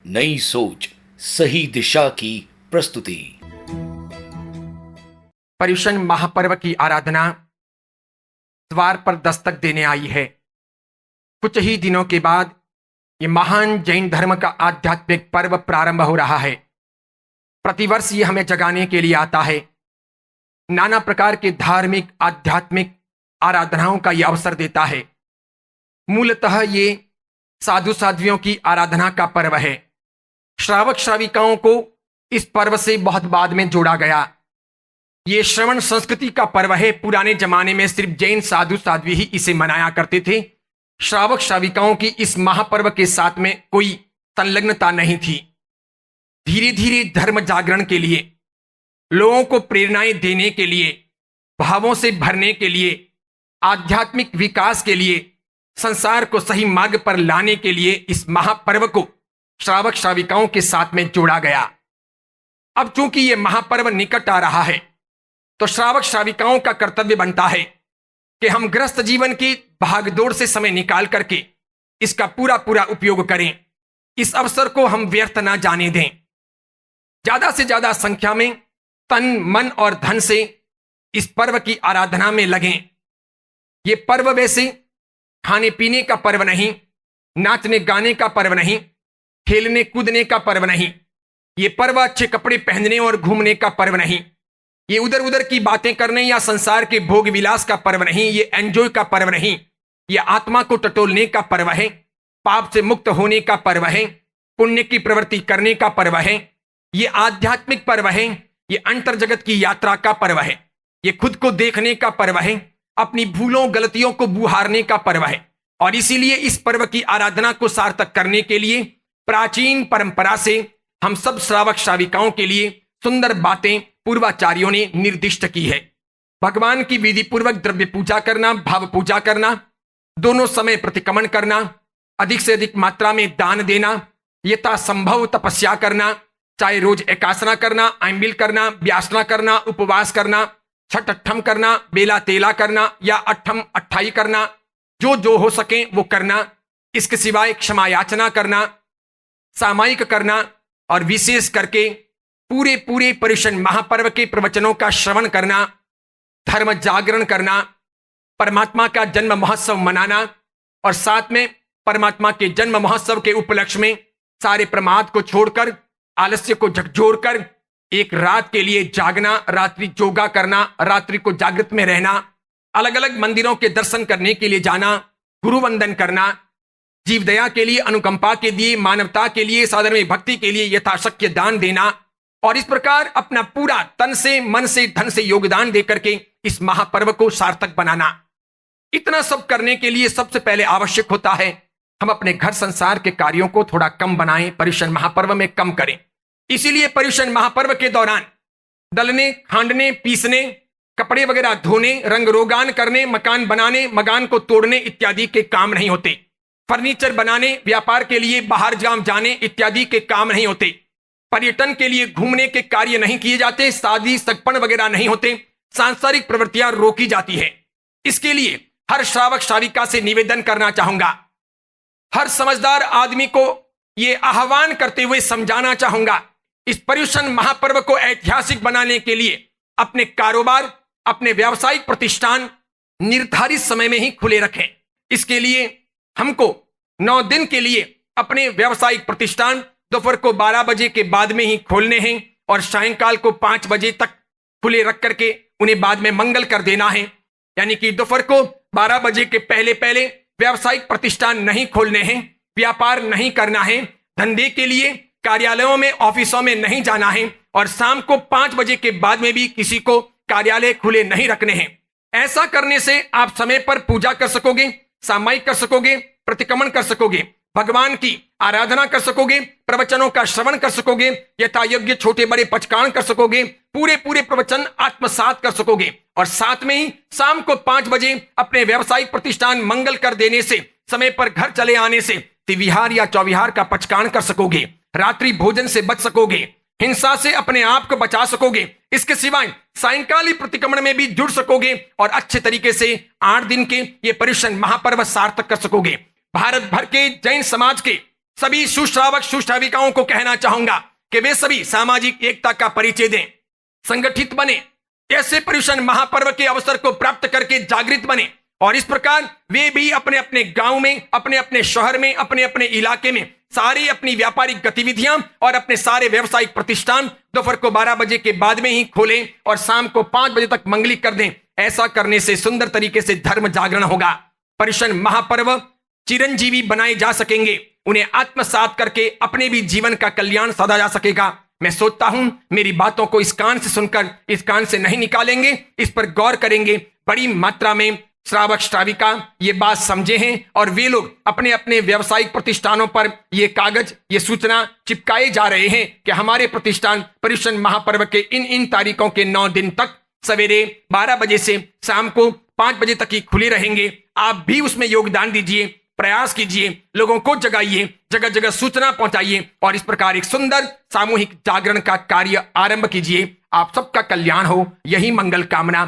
नई सोच, सही दिशा की प्रस्तुति। पर्युषण महापर्व की आराधना द्वार पर दस्तक देने आई है। कुछ ही दिनों के बाद ये महान जैन धर्म का आध्यात्मिक पर्व प्रारंभ हो रहा है। प्रतिवर्ष ये हमें जगाने के लिए आता है। नाना प्रकार के धार्मिक आध्यात्मिक आराधनाओं का ये अवसर देता है। मूलतः ये साधु साध्वियों की आराधना का पर्व है। श्रावक श्राविकाओं को इस पर्व से बहुत बाद में जोड़ा गया। ये श्रवण संस्कृति का पर्व है। पुराने जमाने में सिर्फ जैन साधु साध्वी ही इसे मनाया करते थे। श्रावक श्राविकाओं की इस महापर्व के साथ में कोई संलग्नता नहीं थी। धीरे धीरे धर्म जागरण के लिए, लोगों को प्रेरणाएं देने के लिए, भावों से भरने के लिए, आध्यात्मिक विकास के लिए, संसार को सही मार्ग पर लाने के लिए इस महापर्व को श्रावक श्राविकाओं के साथ में जोड़ा गया। अब चूंकि यह महापर्व निकट आ रहा है तो श्रावक श्राविकाओं का कर्तव्य बनता है कि हम गृहस्थ जीवन की भागदौड़ से समय निकाल करके इसका पूरा पूरा उपयोग करें। इस अवसर को हम व्यर्थ ना जाने दें। ज्यादा से ज्यादा संख्या में तन मन और धन से इस पर्व की आराधना में लगें। ये पर्व वैसे खाने पीने का पर्व नहीं, नाचने गाने का पर्व नहीं, खेलने कूदने का पर्व नहीं। ये पर्व अच्छे कपड़े पहनने और घूमने का पर्व नहीं। ये उधर उधर की बातें करने या संसार के भोग विलास का पर्व नहीं। ये एंजॉय का पर्व नहीं। ये आत्मा को टटोलने का पर्व है। पाप से मुक्त होने का पर्व है। पुण्य की प्रवृत्ति करने का पर्व है। ये आध्यात्मिक पर्व है। ये अंतर जगत की यात्रा का पर्व है। ये खुद को देखने का पर्व है। अपनी भूलों गलतियों को बुहारने का पर्व है। और इसीलिए इस पर्व की आराधना को सार्थक करने के लिए प्राचीन परंपरा से हम सब श्रावक श्राविकाओं के लिए सुंदर बातें पूर्वाचार्यों ने निर्दिष्ट की है। भगवान की विधि पूर्वक द्रव्य पूजा करना, भाव पूजा करना, दोनों समय प्रतिक्रमण करना, अधिक से अधिक मात्रा में दान देना, यथासंभव तपस्या करना, चाहे रोज एकासना करना, आइमिल करना, व्यासना करना, उपवास करना, छठ अट्ठम करना, बेला तेला करना या अट्ठम अट्ठाई करना, जो जो हो सके वो करना। इसके सिवाय क्षमा याचना करना, सामायिक करना और विशेष करके पूरे पूरे पर्युषण महापर्व के प्रवचनों का श्रवण करना, धर्म जागरण करना, परमात्मा का जन्म महोत्सव मनाना और साथ में परमात्मा के जन्म महोत्सव के उपलक्ष्य में सारे प्रमाद को छोड़कर, आलस्य को झकझोरकर एक रात के लिए जागना, रात्रि जोगा करना, रात्रि को जागृत में रहना, अलग अलग मंदिरों के दर्शन करने के लिए जाना, गुरु वंदन करना, जीव दया के लिए, अनुकंपा के लिए, मानवता के लिए, साधर्म भक्ति के लिए यथाशक्य दान देना और इस प्रकार अपना पूरा तन से, मन से, धन से योगदान देकर के इस महापर्व को सार्थक बनाना। इतना सब करने के लिए सबसे पहले आवश्यक होता है हम अपने घर संसार के कार्यों को थोड़ा कम बनाएं, पर्युषण महापर्व में कम करें। इसीलिए पर्युषण महापर्व के दौरान दलने, खांडने, पीसने, कपड़े वगैरह धोने, रंग रोगान करने, मकान बनाने, मकान को तोड़ने इत्यादि के काम नहीं होते। फर्नीचर बनाने, व्यापार के लिए बाहर जाने इत्यादि के काम नहीं होते। पर्यटन के लिए घूमने के कार्य नहीं किए जाते। शादी सगपन वगैरह नहीं होते। सांसारिक प्रवृत्तियां रोकी जाती है। इसके लिए हर श्रावक श्राविका से निवेदन करना चाहूंगा, हर समझदार आदमी को यह आह्वान करते हुए समझाना चाहूंगा, इस पर्युषण महापर्व को ऐतिहासिक बनाने के लिए अपने कारोबार, अपने व्यावसायिक प्रतिष्ठान निर्धारित समय में ही खुले रखें। इसके लिए हमको 9 दिन के लिए अपने व्यावसायिक प्रतिष्ठान दोपहर को 12 बजे के बाद में ही खोलने हैं और सायंकाल को 5 बजे तक खुले रख करके उन्हें बाद में मंगल कर देना है। यानी कि दोपहर को 12 बजे के पहले पहले व्यावसायिक प्रतिष्ठान नहीं खोलने हैं, व्यापार नहीं करना है, धंधे के लिए कार्यालयों में, ऑफिसों में नहीं जाना है और शाम को 5 बजे के बाद में भी किसी को कार्यालय खुले नहीं रखने हैं। ऐसा करने से आप समय पर पूजा कर सकोगे, सामायिक कर सकोगे, प्रतिक्रमण कर सकोगे, भगवान की आराधना कर सकोगे, प्रवचनों का श्रवण कर सकोगे, यथा योग्य छोटे बड़े पचकान कर सकोगे, पूरे पूरे प्रवचन आत्मसात कर सकोगे और साथ में ही शाम को 5 बजे अपने व्यावसायिक प्रतिष्ठान मंगल कर देने से, समय पर घर चले आने से त्रिविहार या चौविहार का पचकान कर सकोगे, रात्रि भोजन से बच सकोगे, हिंसा से अपने आप को बचा सकोगे। इसके सिवाय सायंकालीन प्रतिक्रमण में भी जुड़ सकोगे और अच्छे तरीके से 8 दिन के ये पर्युषण महापर्व सार्थक कर सकोगे। भारत भर के जैन समाज के सभी सुश्रावक सुश्राविकाओं को कहना चाहूंगा कि वे सभी सामाजिक एकता का परिचय दें, संगठित बने, ऐसे पर्युषण महापर्व के अवसर को प्राप्त करके जागृत बने और इस प्रकार वे भी अपने अपने गांव में, अपने अपने शहर में, अपने अपने इलाके में सारी अपनी व्यापारिक गतिविधियां और अपने सारे व्यावसायिक प्रतिष्ठान दोपहर को 12 बजे के बाद में ही खोलें और शाम को 5 बजे तक मंगली कर दें। ऐसा करने से सुंदर तरीके से धर्म जागरण होगा। पर्युषण महापर्व चिरंजीवी बनाए जा सकेंगे, उन्हें आत्मसात करके अपने भी जीवन का कल्याण साधा जा सकेगा। मैं सोचता हूं मेरी बातों को इस कान से सुनकर इस कान से नहीं निकालेंगे, इस पर गौर करेंगे। बड़ी मात्रा में श्रावक श्राविका ये बात समझे हैं और वे लोग अपने अपने व्यावसायिक प्रतिष्ठानों पर ये कागज, ये सूचना चिपकाए जा रहे हैं कि हमारे प्रतिष्ठान पर्युषण महापर्व के इन तारीखों के 9 दिन तक सवेरे 12 बजे से शाम को 5 बजे तक ही खुले रहेंगे। आप भी उसमें योगदान दीजिए, प्रयास कीजिए, लोगों को जगाइए, जगह जगह सूचना पहुंचाइए और इस प्रकार एक सुंदर सामूहिक जागरण का कार्य आरंभ कीजिए। आप सबका कल्याण हो, यही मंगल कामना